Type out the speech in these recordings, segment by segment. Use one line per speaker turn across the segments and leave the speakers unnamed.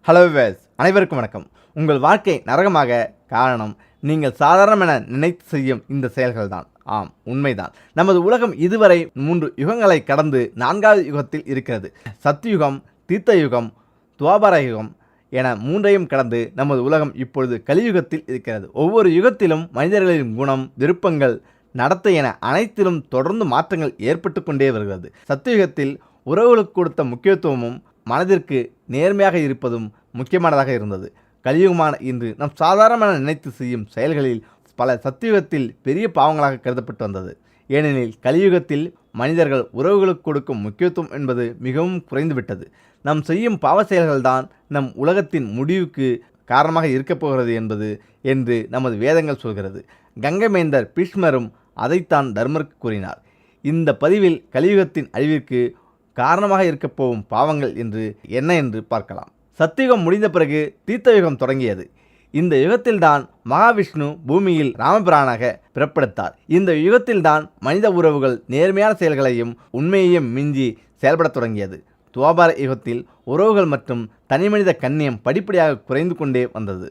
Hello wives, அனைவருக்கும் வணக்கம். உங்கள் வாழ்க்கை நரகமாக காரணம் நீங்கள் சாதாரணமென நினைத்து செய்யும் இந்த செயல்கள்தான். ஆம், உண்மைதான். நமது உலகம் இதுவரை 3 யுகங்களை கடந்து 4வது யுகத்தில் இருக்கிறது. சத்யுகம், தீர்த்த யுகம், துவாபர யுகம் என 3ஐயும் கடந்து நமது உலகம் இப்பொழுது கலியுகத்தில் இருக்கிறது. ஒவ்வொரு யுகத்திலும் மனிதர்களின் குணம், விருப்பங்கள், நடத்தை என அனைத்திலும் தொடர்ந்து மாற்றங்கள் ஏற்பட்டு கொண்டே வருகிறது. சத்யுகத்தில் உறவுகளுக்கு கொடுத்த முக்கியத்துவமும் மனதிற்கு நேர்மையாக இருப்பதும் முக்கியமானதாக இருந்தது. கலியுகமான இன்று நம் சாதாரணமான நினைத்து செய்யும் செயல்களில் பல சத்தியுகத்தில் பெரிய பாவங்களாக கருதப்பட்டு வந்தது. ஏனெனில் கலியுகத்தில் மனிதர்கள் உறவுகளுக்கு கொடுக்கும் முக்கியத்துவம் என்பது மிகவும் குறைந்துவிட்டது. நம் செய்யும் பாவ செயல்கள்தான் நம் உலகத்தின் முடிவுக்கு காரணமாக இருக்கப் போகிறது என்று நமது வேதங்கள் சொல்கிறது. கங்கை மைந்தர் பீஷ்மரும் அதைத்தான் தர்மருக்கு கூறினார். இந்த பதிவில் கலியுகத்தின் அழிவிற்கு காரணமாக இருக்கப் போகும் பாவங்கள் என்ன என்று பார்க்கலாம். சத்தியுகம் முடிந்த பிறகு தீர்த்த யுகம் தொடங்கியது. இந்த யுகத்தில்தான் மகாவிஷ்ணு பூமியில் ராமபிரானாக பிறப்பெடுத்தார். இந்த யுகத்தில்தான் மனித உறவுகள் நேர்மையான செயல்களையும் உண்மையையும் மிஞ்சி செயல்படத் தொடங்கியது. துவாபர யுகத்தில் உறவுகள் மற்றும் தனிமனித கண்ணியம் படிப்படியாக குறைந்து கொண்டே வந்தது.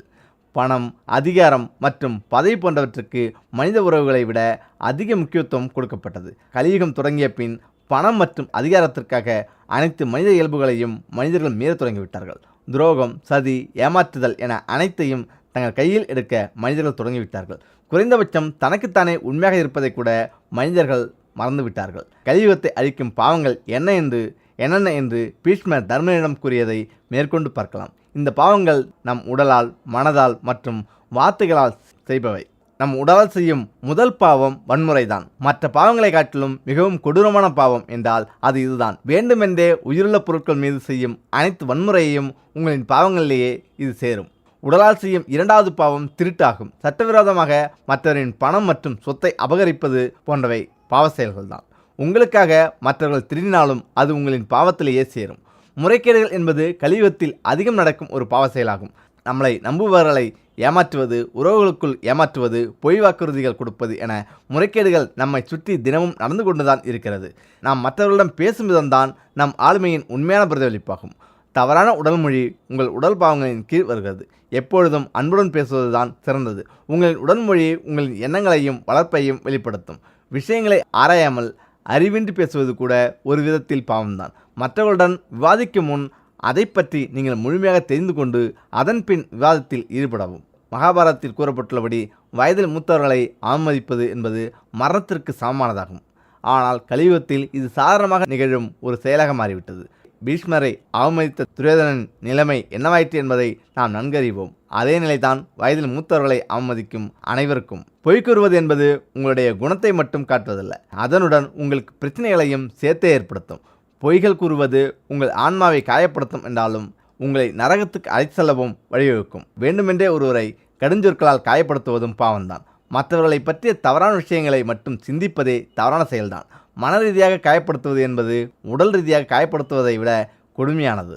பணம், அதிகாரம் மற்றும் பதவி போன்றவற்றுக்கு மனித உறவுகளை விட அதிக முக்கியத்துவம் கொடுக்கப்பட்டது. கலியுகம் தொடங்கிய பின் பணம் மற்றும் அதிகாரத்திற்காக அனைத்து மனித இயல்புகளையும் மனிதர்கள் மீறத் தொடங்கிவிட்டார்கள். துரோகம், சதி, ஏமாற்றுதல் என அனைத்தையும் தங்கள் கையில் எடுக்க மனிதர்கள் தொடங்கிவிட்டார்கள். குறைந்தபட்சம் தனக்குத்தானே உண்மையாக இருப்பதை கூட மனிதர்கள் மறந்துவிட்டார்கள். கலியுகத்தை அழிக்கும் பாவங்கள் என்னென்ன என்று பீஷ்மர் தர்மனிடம் கூறியதை மேற்கொண்டு பார்க்கலாம். இந்த பாவங்கள் நம் உடலால், மனதால் மற்றும் வார்த்தைகளால் செய்பவை. நம் உடலால் செய்யும் முதல் பாவம் வன்முறைதான். மற்ற பாவங்களை காட்டிலும் மிகவும் கொடூரமான பாவம் என்றால் அது இதுதான். வேண்டுமென்றே உயிருள்ள பொருட்கள் மீது செய்யும் அனைத்து வன்முறையையும் உங்களின் பாவங்களிலேயே இது சேரும். உடலால் செய்யும் 2வது பாவம் திருட்டாகும். சட்டவிரோதமாக மற்றவரின் பணம் மற்றும் சொத்தை அபகரிப்பது போன்றவை பாவ செயல்கள்தான். உங்களுக்காக மற்றவர்கள் திருடினாலும் அது உங்களின் பாவத்திலேயே சேரும். முறைகேடுகள் என்பது கலியுகத்தில் அதிகம் நடக்கும் ஒரு பாவ செயலாகும். நம்மளை நம்புபவர்களை ஏமாற்றுவது, உறவுகளுக்குள் ஏமாற்றுவது, பொய் வாக்குறுதிகள் கொடுப்பது என முறைகேடுகள் நம்மை சுற்றி தினமும் நடந்து கொண்டுதான் இருக்கிறது. நாம் மற்றவர்களிடம் பேசும் விதம்தான் நம் ஆளுமையின் உண்மையான பிரதிபலிப்பாகும். தவறான உடல்மொழி உங்கள் உடல் பாவங்களின் கீழ் வருகிறது. எப்பொழுதும் அன்புடன் பேசுவதுதான் சிறந்தது. உங்களின் உடல்மொழி உங்களின் எண்ணங்களையும் வளர்ப்பையும் வெளிப்படுத்தும். விஷயங்களை ஆராயாமல் அறிவின்றி பேசுவது கூட ஒரு விதத்தில் பாவம்தான். மற்றவர்களுடன் விவாதிக்கும் முன் அதை பற்றி நீங்கள் முழுமையாக தெரிந்து கொண்டு அதன் பின் விவாதத்தில் ஈடுபடவும். மகாபாரதத்தில் கூறப்பட்டுள்ளபடி வயதில் மூத்தவர்களை அவமதிப்பது என்பது மரணத்திற்கு சமமானதாகும். ஆனால் கலியுகத்தில் இது சாதாரணமாக நிகழும் ஒரு செயலாக மாறிவிட்டது. பீஷ்மரை அவமதித்த துரியோதனன் நிலைமை என்னவாயிற்று என்பதை நாம் நன்கறிவோம். அதே நிலைதான் வயதில் மூத்தவர்களை அவமதிக்கும் அனைவருக்கும். பொய் கூறுவது என்பது உங்களுடைய குணத்தை மட்டும் காட்டுவதில்லை, அதனுடன் உங்களுக்கு பிரச்சனைகளையும் சேர்த்தே ஏற்படுத்தும். பொய்கள் கூறுவது உங்கள் ஆன்மாவை காயப்படுத்தும் என்றாலும் உங்களை நரகத்துக்கு அழைத்து செல்லவும் வழிவகுக்கும். வேண்டுமென்றே ஒருவரை கடுஞ்சொற்களால் காயப்படுத்துவதும் பாவம்தான். மற்றவர்களை பற்றிய தவறான விஷயங்களை மட்டும் சிந்திப்பதே தவறான செயல்தான். மன ரீதியாக காயப்படுத்துவது என்பது உடல் ரீதியாக காயப்படுத்துவதை விட கொடுமையானது.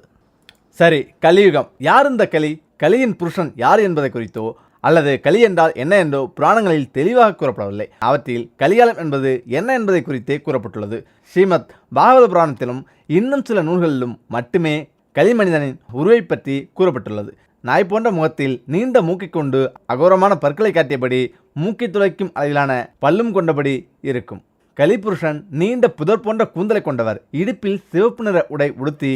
சரி, கலியுகம். யார் இந்த கலி? கலியின் புருஷன் யார் என்பதை குறித்தோ அல்லது கலி என்றால் என்ன என்றோ புராணங்களில் தெளிவாக கூறப்படவில்லை. அவற்றில் கலிகாலம் என்பது என்ன என்பதை குறித்தே கூறப்பட்டுள்ளது. ஸ்ரீமத் பாகவத புராணத்திலும் இன்னும் சில நூல்களிலும் மட்டுமே கலிமனிதனின் உருவை பற்றி கூறப்பட்டுள்ளது. நாய் போன்ற முகத்தில் நீண்ட மூக்கை கொண்டு அகோரமான பற்களை காட்டியபடி மூக்கை துளைக்கும் அளவிலான பல்லும் கொண்டபடி இருக்கும். கலிபுருஷன் நீண்ட புதர் போன்ற கூந்தலை கொண்டவர். இடுப்பில் சிவப்பு நிற உடை உடுத்தி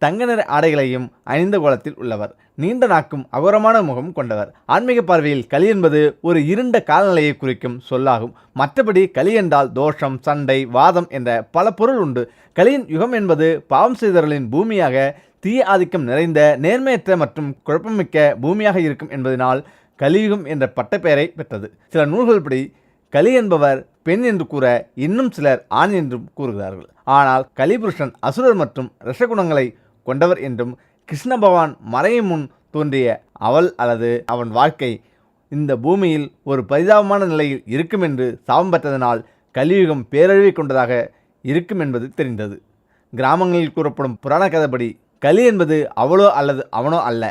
தங்க நிற ஆடைகளையும் அணிந்த கோலத்தில் உள்ளவர். நீண்ட நாக்கும் அகோரமான முகம் கொண்டவர். ஆன்மீக பார்வையில் கலி என்பது ஒரு இருண்ட காலநிலையை குறிக்கும் சொல்லாகும். மற்றபடி கலி என்றால் தோஷம், சண்டை, வாதம் என்ற பல பொருள் உண்டு. கலியின் யுகம் என்பது பாவம் செய்தவர்களின் பூமியாக, தீய ஆதிக்கம் நிறைந்த, நேர்மையற்ற மற்றும் குழப்பமிக்க பூமியாக இருக்கும் என்பதனால் கலியுகம் என்ற பட்டப்பெயரை பெற்றது. சில நூல்கள்படி கலி என்பவர் பெண் என்று கூற, இன்னும் சிலர் ஆண் என்றும் கூறுகிறார்கள். ஆனால் கலிபுருஷன் அசுரர் மற்றும் ரஷகுணங்களை கொண்டவர் என்றும், கிருஷ்ண பகவான் மறையும் முன் தோன்றிய அவள் அல்லது அவன் வாழ்க்கை இந்த பூமியில் ஒரு பரிதாபமான நிலையில் இருக்கும் என்று சாபம் பெற்றதனால் கலியுகம் பேரழிவை கொண்டதாக இருக்கும் என்பது தெரிந்தது. கிராமங்களில் கூறப்படும் புராண கதைப்படி கலி என்பது அவளோ அல்லது அவனோ அல்ல,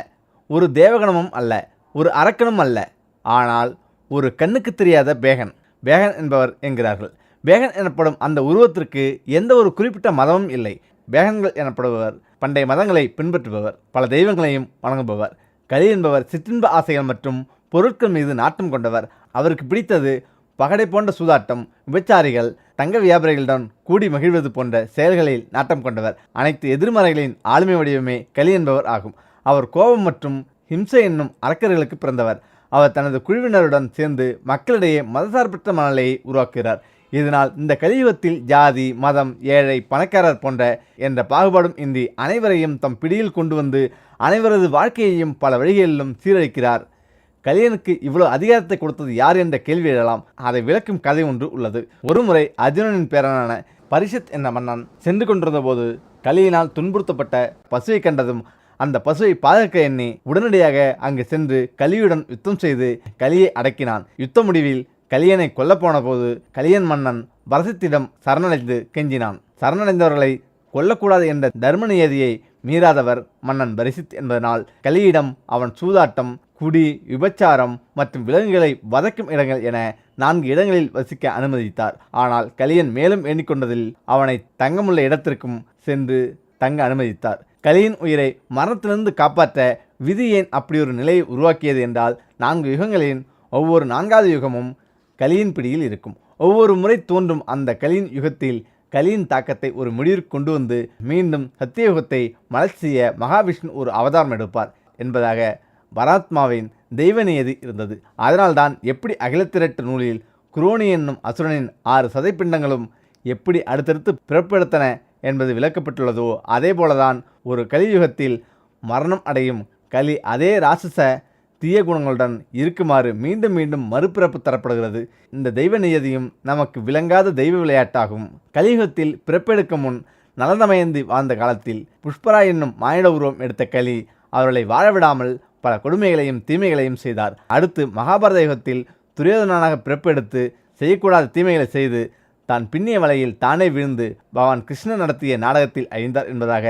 ஒரு தேவகணமும் அல்ல, ஒரு அரக்கனும் அல்ல, ஆனால் ஒரு கண்ணுக்கு தெரியாத பேகன் என்பவர் என்கிறார்கள். பேகன் எனப்படும் அந்த உருவத்திற்கு எந்த ஒரு குறிப்பிட்ட மதமும் இல்லை. பேகன்கள் எனப்படுபவர் பண்டைய மதங்களை பின்பற்றுபவர், பல தெய்வங்களையும் வணங்குபவர். கலி என்பவர் சிற்றின்ப ஆசைகள் மற்றும் பொருட்கள் மீது நாட்டம் கொண்டவர். அவருக்கு பிடித்தது பகடை போன்ற சூதாட்டம், விபச்சாரிகள், தங்க வியாபாரிகளுடன் கூடி மகிழ்வது போன்ற செயல்களில் நாட்டம் கொண்டவர். அனைத்து எதிர்மறைகளின் ஆளுமை வடிவமே கலி என்பவர் ஆகும். அவர் கோபம் மற்றும் ஹிம்சை என்னும் அரக்கர்களுக்கு பிறந்தவர். அவர் தனது குழுவினருடன் சேர்ந்து மக்களிடையே மதசார்பற்ற மனநிலையை உருவாக்குகிறார். இதனால் இந்த கலியுகத்தில் ஜாதி, மதம், ஏழை, பணக்காரர் போன்ற என்ற பாகுபாடும் இன்றி அனைவரையும் தம் பிடியில் கொண்டு வந்து அனைவரது வாழ்க்கையையும் பல வழிகளிலும் சீரழிக்கிறார். கலியனுக்கு இவ்வளவு அதிகாரத்தை கொடுத்தது யார் என்ற கேள்வி எழலாம். அதை விளக்கும் கதை ஒன்று உள்ளது. ஒருமுறை அர்ஜுனனின் பேரனான பரிஷத் என்ற மன்னன் சென்று கொண்டிருந்த போது கலியினால் துன்புறுத்தப்பட்ட பசுவை கண்டதும் அந்த பசுவை பாதுகாக்க எண்ணி உடனடியாக அங்கு சென்று கலியுடன் யுத்தம் செய்து கலியை அடக்கினான். யுத்த முடிவில் கலியனை கொல்லப்போன போது கலியன் மன்னன் பரசித்திடம் சரணடைந்து கெஞ்சினான். சரணடைந்தவர்களை கொல்லக்கூடாது என்ற தர்ம நியதியை மீறாதவர் மன்னன் பரிசித் என்பதனால் கலியிடம் அவன் சூதாட்டம், குடி, விபச்சாரம் மற்றும் விலங்குகளை வதைக்கும் இடங்கள் என 4 இடங்களில் வசிக்க அனுமதித்தார். ஆனால் கலியன் மேலும் எண்ணிக்கொண்டதில் அவனை தங்கமுள்ள இடத்திற்கும் சென்று தங்க அனுமதித்தார். கலியின் உயிரை மரணத்திலிருந்து காப்பாற்ற விதி ஏன் அப்படி ஒரு நிலையை உருவாக்கியது என்றால் 4 யுகங்களின் ஒவ்வொரு 4வது யுகமும் கலியின் பிடியில் இருக்கும். ஒவ்வொரு முறை தோன்றும் அந்த கலியின் யுகத்தில் கலியின் தாக்கத்தை ஒரு முடிவிற்கு கொண்டு வந்து மீண்டும் சத்தியயுகத்தை மலர்ச்சி செய்ய மகாவிஷ்ணு ஒரு அவதாரம் எடுப்பார் என்பதாக பராத்மாவின் தெய்வ நியதி இருந்தது. அதனால்தான் எப்படி அகிலத்திரட்டு நூலில் குரோனி என்னும் அசுரனின் 6 சதைப்பிண்டங்களும் எப்படி அடுத்தடுத்து பிறப்பெடுத்தன என்பது விளக்கப்பட்டுள்ளதோ அதே போலதான் ஒரு கலியுகத்தில் மரணம் அடையும் கலி அதே ராட்சச தீய குணங்களுடன் இருக்குமாறு மீண்டும் மீண்டும் மறுபிறப்பு தரப்படுகிறது. இந்த தெய்வ நியதியும் நமக்கு விளங்காத தெய்வ விளையாட்டாகும். கலியுகத்தில் பிறப்பெடுக்கும் முன் நலதமயந்தி வாழ்ந்த காலத்தில் புஷ்பரா என்னும் மானிட உருவம் எடுத்த கலி அவர்களை வாழவிடாமல் பல கொடுமைகளையும் தீமைகளையும் செய்தார். அடுத்து மகாபாரத யுகத்தில் துரியோதனாக பிறப்பெடுத்து செய்யக்கூடாத தீமைகளை செய்து தான் பின்னிய வலையில் தானே விழுந்து பகவான் கிருஷ்ணன் நடத்திய நாடகத்தில் அழிந்தார் என்பதாக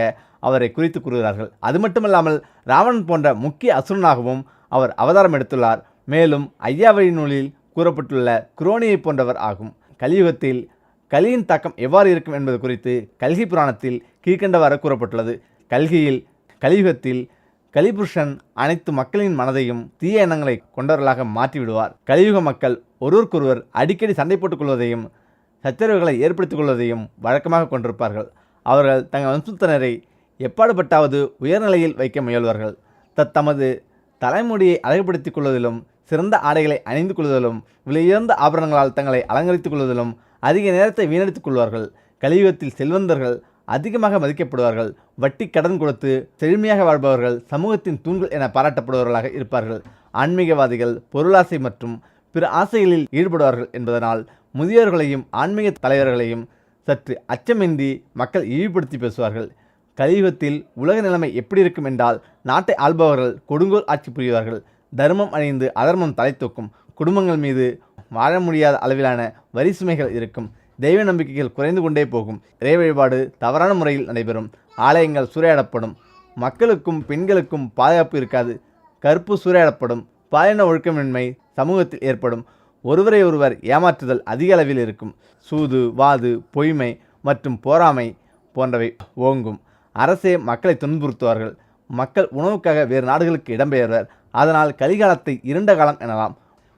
அவரை குறித்து கூறுகிறார்கள். அது மட்டுமல்லாமல் ராவணன் போன்ற முக்கிய அசுரனாகவும் அவர் அவதாரம் எடுத்துள்ளார். மேலும் ஐயாவழி நூலில் கூறப்பட்டுள்ள குரோனியை போன்றவர் ஆகும். கலியுகத்தில் கலியின் தாக்கம் எவ்வாறு இருக்கும் என்பது குறித்து கல்கி புராணத்தில் கீழ்கண்டவாறு கூறப்பட்டுள்ளது. கலியுகத்தில் கலிபுருஷன் அனைத்து மக்களின் மனதையும் தீய எண்ணங்களை கொண்டவர்களாக மாற்றிவிடுவார். கலியுக மக்கள் ஒருவருக்கொருவர் அடிக்கடி சண்டை போட்டுக் கொள்வதையும் சச்சரவுகளை ஏற்படுத்திக் கொள்வதையும் வழக்கமாக கொண்டிருப்பார்கள். அவர்கள் தங்கள் வம்சத்தினரை எப்பாடுபட்டாவது உயர்நிலையில் வைக்க முயல்வார்கள். தமது தலைமுடியை அழகுபடுத்திக் கொள்வதிலும், சிறந்த ஆடைகளை அணிந்து கொள்வதிலும், விலையுயர்ந்த ஆபரணங்களால் தங்களை அலங்கரித்துக் கொள்வதிலும் அதிக நேரத்தை வீணடித்துக் கொள்வார்கள். கலியுகத்தில் செல்வந்தர்கள் அதிகமாக மதிக்கப்படுவார்கள். வட்டி கடன் கொடுத்து செழுமையாக வாழ்பவர்கள் சமூகத்தின் தூண்கள் என பாராட்டப்படுபவர்களாக இருப்பார்கள். ஆன்மீகவாதிகள் பொருளாசை மற்றும் பிற ஆசைகளில் ஈடுபடுவார்கள் என்பதனால் முதியோர்களையும் ஆன்மீக தலைவர்களையும் சற்று அச்சமின்றி மக்கள் இழிவுபடுத்தி பேசுவார்கள். கலியுகத்தில் உலக நிலைமை எப்படி இருக்கும் என்றால் நாட்டை ஆள்பவர்கள் கொடுங்கோல் ஆட்சி புரிவார்கள். தர்மம் அழிந்து அதர்மம் தலை தூக்கும். குடும்பங்கள் மீது வாழ முடியாத அளவிலான வரி சுமைகள் இருக்கும். தெய்வ நம்பிக்கைகள் குறைந்து கொண்டே போகும். இறை வழிபாடு தவறான முறையில் நடைபெறும். ஆலயங்கள் சூறையாடப்படும். மக்களுக்கும் பெண்களுக்கும் பாதுகாப்பு இருக்காது. கற்பு சூறையாடப்படும். பாலின ஒழுக்கமின்மை சமூகத்தில் ஏற்படும். ஒருவரை ஒருவர் ஏமாற்றுதல் அதிக அளவில் இருக்கும். சூது, வாது, பொய்மை மற்றும் போராமை போன்றவை ஓங்கும். அரசே மக்களை துன்புறுத்துவார்கள். மக்கள் உணவுக்காக வேறு நாடுகளுக்கு இடம்பெயர்வர். அதனால் கலிகாலத்தை இருண்ட காலம் எனலாம்.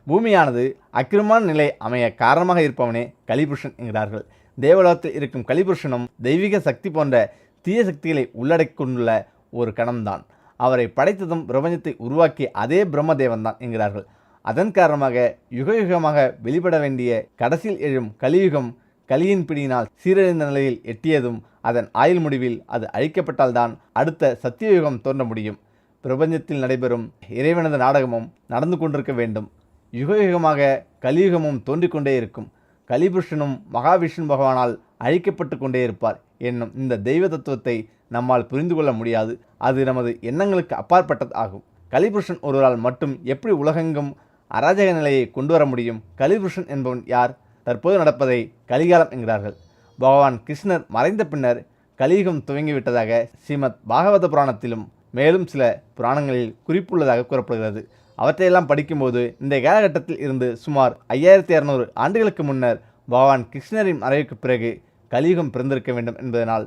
பூமியானது அக்கிரமான நிலை அமைய காரணமாக இருப்பவனே கலிபுருஷன் என்கிறார்கள். தேவலோகத்தில் இருக்கும் கலிபுருஷனும் தெய்வீக சக்தி போன்ற தீய சக்திகளை உள்ளடக்கி கொண்டுள்ள ஒரு கணம்தான். அவரை படைத்ததும் பிரபஞ்சத்தை உருவாக்கிய அதே பிரம்மதேவன்தான் என்கிறார்கள். அதன் காரணமாக யுகயுகமாக வெளிப்பட வேண்டிய கடைசியில் எழும் கலியுகம் கலியின் பிடியினால் சீரழிந்த நிலையில் எட்டியதும் அதன் ஆயுள் முடிவில் அது அழிக்கப்பட்டால்தான் அடுத்த சத்தியயுகம் தோன்ற முடியும். பிரபஞ்சத்தில் நடைபெறும் இறைவனது நாடகமும் நடந்து கொண்டிருக்க வேண்டும். யுகயுகமாக கலியுகமும் தோன்றிக்கொண்டே இருக்கும். கலிபுருஷனும் மகாவிஷ்ணு பகவானால் அழிக்கப்பட்டு கொண்டே இருப்பார் என்னும் இந்த தெய்வ தத்துவத்தை நம்மால் புரிந்து கொள்ள முடியாது. அது நமது எண்ணங்களுக்கு அப்பாற்பட்டது ஆகும். கலிபுருஷன் ஒருவரால் மட்டும் எப்படி உலகெங்கும் அராஜக நிலையை கொண்டு வர முடியும்? கலிபுருஷன் என்பவன் யார்? தற்போது நடப்பதை கலிகாலம் என்கிறார்கள். பகவான் கிருஷ்ணர் மறைந்த பின்னர் கலியுகம் துவங்கிவிட்டதாக ஸ்ரீமத் பாகவத புராணத்திலும் மேலும் சில புராணங்களில் குறிப்புள்ளதாக கூறப்படுகிறது. அவற்றையெல்லாம் படிக்கும்போது இந்த காலகட்டத்தில் இருந்து சுமார் 5200 ஆண்டுகளுக்கு முன்னர் பகவான் கிருஷ்ணரின் மறைவுக்கு பிறகு கலியுகம் பிறந்திருக்க வேண்டும் என்பதனால்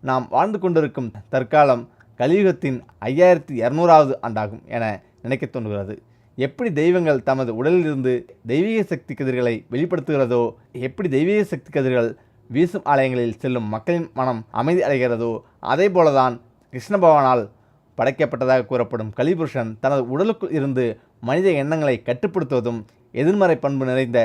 நாம் வாழ்ந்து கொண்டிருக்கும் தற்காலம் கலியுகத்தின் 5200வது ஆண்டாகும் என நினைக்க தோன்றுகிறது. எப்படி தெய்வங்கள் தமது உடலிலிருந்து தெய்வீக சக்தி கதிர்களை வெளிப்படுத்துகிறதோ, எப்படி தெய்வீக சக்தி கதிர்கள் வீசும் ஆலயங்களில் செல்லும் மக்களின் மனம் அமைதி அடைகிறதோ, அதே போலதான் கிருஷ்ண பகவானால் படைக்கப்பட்டதாக கூறப்படும் கலிபுருஷன் தனது உடலுக்குள் இருந்து மனித எண்ணங்களை கட்டுப்படுத்துவதும் எதிர்மறை பண்பு நிறைந்த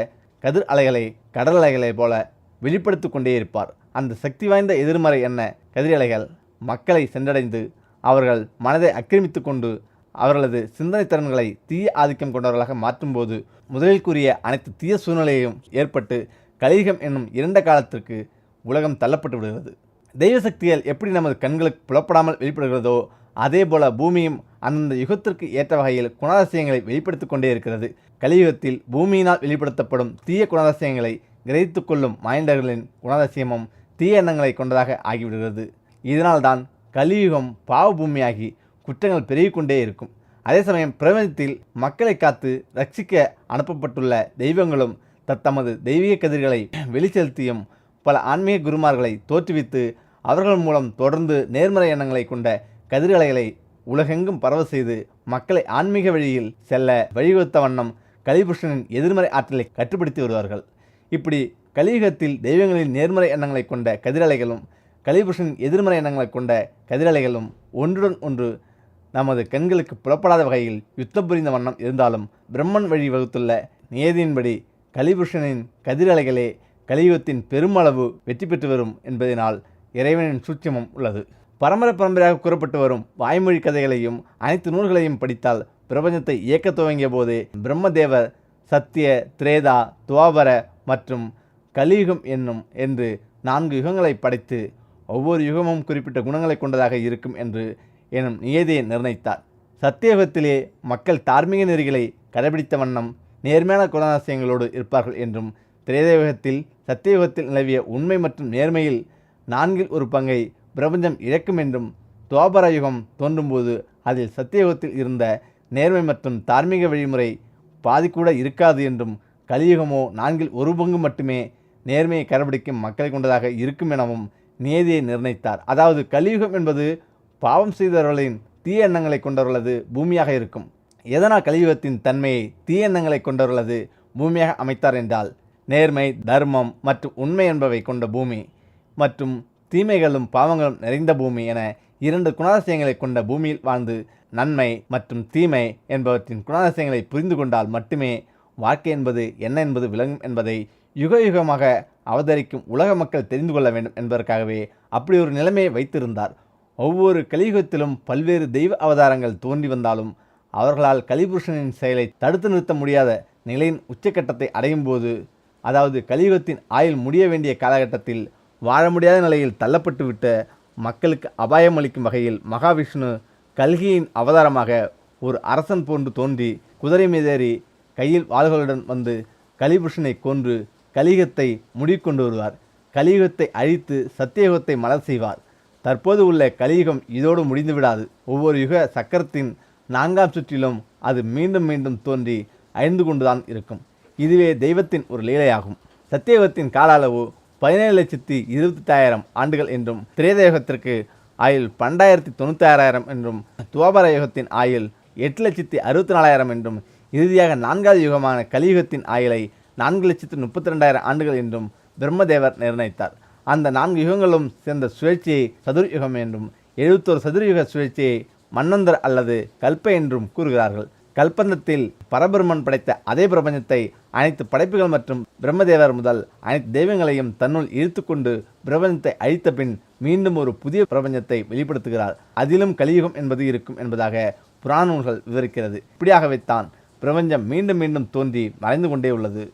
கதிர் அலைகளை கடல் அலைகளை போல வெளிப்படுத்தி கொண்டே இருப்பார். அந்த சக்தி வாய்ந்த எதிர்மறை எண்ண கதிரலைகள் மக்களை சென்றடைந்து அவர்கள் மனதை ஆக்கிரமித்து கொண்டு அவர்களது சிந்தனை திறன்களை தீய ஆதிக்கம் கொண்டவர்களாக மாற்றும்போது முதலில் கூறிய அனைத்து தீய சூழ்நிலையும் ஏற்பட்டு கலியுகம் என்னும் இருண்ட காலத்திற்கு உலகம் தள்ளப்பட்டு விடுகிறது. தெய்வ சக்திகள் எப்படி நமது கண்களுக்கு புலப்படாமல் வெளிப்படுகிறதோ, அதே போல பூமியும் அந்தந்த யுகத்திற்கு ஏற்ற வகையில் குணாதிசயங்களை வெளிப்படுத்தி கொண்டே இருக்கிறது. கலியுகத்தில் பூமியினால் வெளிப்படுத்தப்படும் தீய குணாதிசயங்களை கிரகித்து கொள்ளும் மைண்டர்களின் குணாதிசயமும் தீய எண்ணங்களை கொண்டதாக ஆகிவிடுகிறது. இதனால்தான் கலியுகம் பாவ பூமியாகி குற்றங்கள் பெருகிக்கொண்டே இருக்கும். அதே சமயம் பிரபஞ்சத்தில் மக்களை காத்து ரட்சிக்க அனுப்பப்பட்டுள்ள தெய்வங்களும் தத்தமது தெய்வீக கதிர்களை வெளிச்செலுத்தியும் பல ஆன்மீக குருமார்களை தோற்றுவித்து அவர்கள் மூலம் தொடர்ந்து நேர்மறை எண்ணங்களை கொண்ட கதிரலைகளை உலகெங்கும் பரவ செய்து மக்களை ஆன்மீக வழியில் செல்ல வழிவகுத்த வண்ணம் கலிபுருஷனின் எதிர்மறை ஆற்றலை கட்டுப்படுத்தி வருவார்கள். இப்படி கலியுகத்தில் தெய்வங்களின் நேர்மறை எண்ணங்களை கொண்ட கதிரலைகளும் கலிபுருஷனின் எதிர்மறை எண்ணங்களை கொண்ட கதிரலைகளும் ஒன்றுடன் ஒன்று நமது கண்களுக்கு புலப்படாத வகையில் யுத்தம் புரிந்த வண்ணம் இருந்தாலும் பிரம்மன் வழி வகுத்துள்ள நியதியின்படி கலிபுருஷனின் கதிரலைகளே கலியுகத்தின் பெருமளவு வெற்றி பெற்று வரும் என்பதனால் இறைவனின் சூட்சமும் உள்ளது. பரம்பரையாக கூறப்பட்டு வரும் வாய்மொழி கதைகளையும் அனைத்து நூல்களையும் படித்தால் பிரபஞ்சத்தை இயக்க துவங்கிய போதே பிரம்மதேவர் சத்திய, திரேதா, துவாபர மற்றும் கலியுகம் என்று 4 யுகங்களை படைத்து ஒவ்வொரு யுகமும் குறிப்பிட்ட குணங்களை கொண்டதாக இருக்கும் எனும் நியதியை நிர்ணயித்தார். சத்தியயுகத்திலே மக்கள் தார்மீக நெறிகளை கடைபிடித்த வண்ணம் நேர்மையான குணாதிசயங்களோடு இருப்பார்கள் என்றும், திரேதயுகத்தில் சத்தியயுகத்தில் நிலவிய உண்மை மற்றும் நேர்மையில் 1/4 பங்கை பிரபஞ்சம் இழக்கும் என்றும், துவாபர யுகம் தோன்றும்போது அதில் சத்தியயுகத்தில் இருந்த நேர்மை மற்றும் தார்மீக வழிமுறை பாதி கூட இருக்காது என்றும், கலியுகமோ 1/4 பங்கு மட்டுமே நேர்மையை கடைபிடிக்கும் மக்களை கொண்டதாக இருக்கும் எனவும் நியதியை நிர்ணயித்தார். அதாவது கலியுகம் என்பது பாவம் செய்தவர்களின் தீய எண்ணங்களை கொண்டவர்களது பூமியாக இருக்கும். எதனால் கலியுகத்தின் தன்மையை தீய எண்ணங்களை கொண்டவர்களது பூமியாக அமைத்தார் என்றால், நேர்மை, தர்மம் மற்றும் உண்மை என்பவை கொண்ட பூமி மற்றும் தீமைகளும் பாவங்களும் நிறைந்த பூமி என 2 குணாதிசயங்களை கொண்ட பூமியில் வாழ்ந்து நன்மை மற்றும் தீமை என்பவற்றின் குணாதிசயங்களை புரிந்து கொண்டால் மட்டுமே வாழ்க்கை என்பது என்ன என்பது விளங்கும் என்பதை யுக யுகமாக அவதரிக்கும் உலக மக்கள் தெரிந்து கொள்ள வேண்டும் என்பதற்காகவே அப்படி ஒரு நிலைமையை வைத்திருந்தார். ஒவ்வொரு கலியுகத்திலும் பல்வேறு தெய்வ அவதாரங்கள் தோன்றி வந்தாலும் அவர்களால் கலிபுருஷனின் செயலை தடுத்து நிறுத்த முடியாத நிலையின் உச்சக்கட்டத்தை அடையும் போது, அதாவது கலியுகத்தின் ஆயுள் முடிய வேண்டிய காலகட்டத்தில் வாழ முடியாத நிலையில் தள்ளப்பட்டு விட்ட மக்களுக்கு அபாயம் அளிக்கும் வகையில் மகாவிஷ்ணு கல்கியின் அவதாரமாக ஒரு அரசன் போன்று தோன்றி குதிரை மீதேறி கையில் வாள்களுடன் வந்து கலிபுருஷனை கொன்று கலியுகத்தை முடிக்கொண்டு வருவார். கலியுகத்தை அழித்து சத்தியயுகத்தை மலர் செய்வார். தற்போது உள்ள கலியுகம் இதோடு முடிந்து விடாது. ஒவ்வொரு யுக சக்கரத்தின் 4ஆம் சுற்றிலும் அது மீண்டும் மீண்டும் தோன்றி அழிந்து கொண்டுதான் இருக்கும். இதுவே தெய்வத்தின் ஒரு லீலையாகும். சத்தியயுகத்தின் கால அளவு 17,28,000 ஆண்டுகள் என்றும், திரேதயுகத்திற்கு ஆயுள் 12,96,000 என்றும், துவாபர யுகத்தின் ஆயுள் 8,64,000 என்றும், இறுதியாக 4வது யுகமான கலியுகத்தின் ஆயுளை 4,32,200 ஆண்டுகள் என்றும் பிரம்மதேவர் நிர்ணயித்தார். அந்த 4 யுகங்களும் சேர்ந்த சுழற்சியை சதுர்யுகம் என்றும், 71 சதுர்யுக சுழற்சியை மன்னந்தர் அல்லது கல்ப என்றும் கூறுகிறார்கள். கல்பந்தத்தில் பரபிரம்மன் படைத்த அதே பிரபஞ்சத்தை அனைத்து படைப்புகள் மற்றும் பிரம்மதேவர் முதல் அனைத்து தெய்வங்களையும் தன்னுள் இழுத்து கொண்டு பிரபஞ்சத்தை அழித்த பின் மீண்டும் ஒரு புதிய பிரபஞ்சத்தை வெளிப்படுத்துகிறார். அதிலும் கலியுகம் என்பது இருக்கும் என்பதாக புராண நூல்கள் விவரிக்கிறது. இப்படியாகவே தான் பிரபஞ்சம் மீண்டும் மீண்டும் தோன்றி மறைந்து கொண்டே உள்ளது.